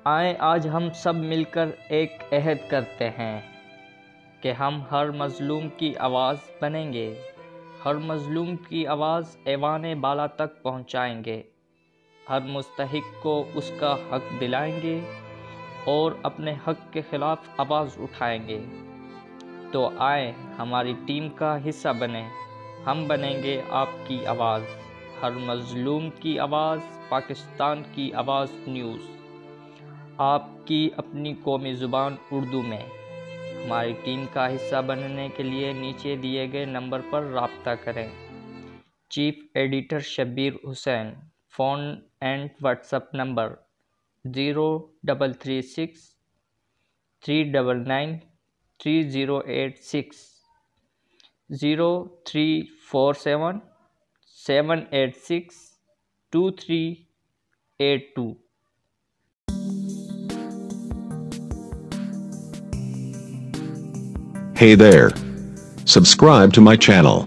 आए आज हम सब मिलकर एक अहद करते हैं कि हम हर मज़लूम की आवाज़ बनेंगे, हर मज़लूम की आवाज़ ऐवाने बाला तक पहुंचाएंगे, हर मुस्तहिक को उसका हक दिलाएंगे और अपने हक के ख़िलाफ़ आवाज़ उठाएंगे। तो आए हमारी टीम का हिस्सा बने, हम बनेंगे आपकी आवाज़, हर मज़लूम की आवाज़, पाकिस्तान की आवाज़ न्यूज़, आपकी अपनी कौमी ज़ुबान उर्दू में। हमारी टीम का हिस्सा बनने के लिए नीचे दिए गए नंबर पर राब्ता करें। Chief editor Shabbir Hussain, phone and WhatsApp number 0336 399 3086 0347 786 2382। Hey there. Subscribe to my channel.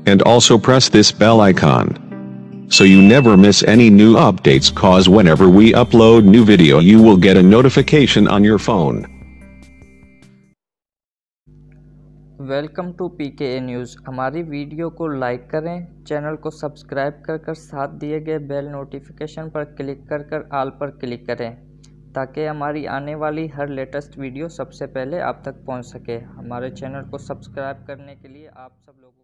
And also press this bell icon. So you never miss any new updates, cause whenever we upload new video you will get a notification on your phone. Welcome to PKA news. हमारी video को like करें, channel को subscribe कर साथ दिए गए bell notification पर click कर ऑल पर क्लिक करें ताकि हमारी आने वाली हर लेटेस्ट वीडियो सबसे पहले आप तक पहुंच सके। हमारे चैनल को सब्सक्राइब करने के लिए आप सब लोगों का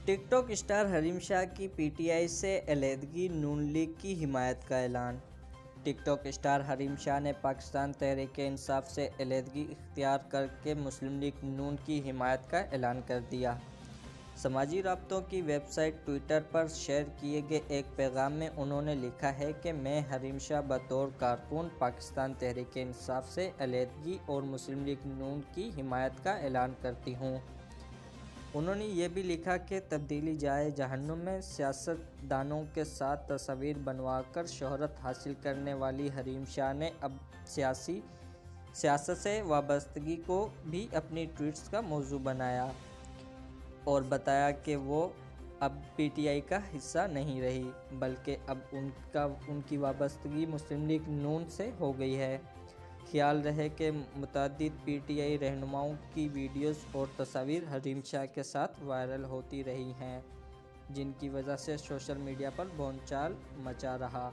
टिकटॉक स्टार हरीम शाह की PTI से अलहदगी, नून लीग की हिमायत का ऐलान। टिकटॉक स्टार हरीम शाह ने पाकिस्तान तहरीक इंसाफ से अलहदगी इख्तियार करके मुस्लिम लीग नून की हिमायत का ऐलान कर दिया। समाजी राब्तों की वेबसाइट ट्विटर पर शेयर किए गए एक पैगाम में उन्होंने लिखा है कि मैं हरीम शाह बतौर कारकुन पाकिस्तान तहरीक इंसाफ से अलहदगी और मुस्लिम लीग नून की हिमायत का ऐलान करती हूँ। उन्होंने ये भी लिखा कि तब्दीली जाए जहन्नुम में सियासतदानों के साथ तस्वीर बनवाकर शोहरत हासिल करने वाली हरीम शाह ने अब सियासत से वाबस्तगी को भी अपनी ट्वीट्स का मौजू बनाया और बताया कि वो अब PTI का हिस्सा नहीं रही, बल्कि अब उनकी वाबस्तगी मुस्लिम लीग नून से हो गई है। ख्याल रहे कि मुतअद्दिद PTI रहनुमाओं की वीडियोस और तस्वीर हरीम शाह के साथ वायरल होती रही हैं, जिनकी वजह से सोशल मीडिया पर बोलचाल मचा रहा।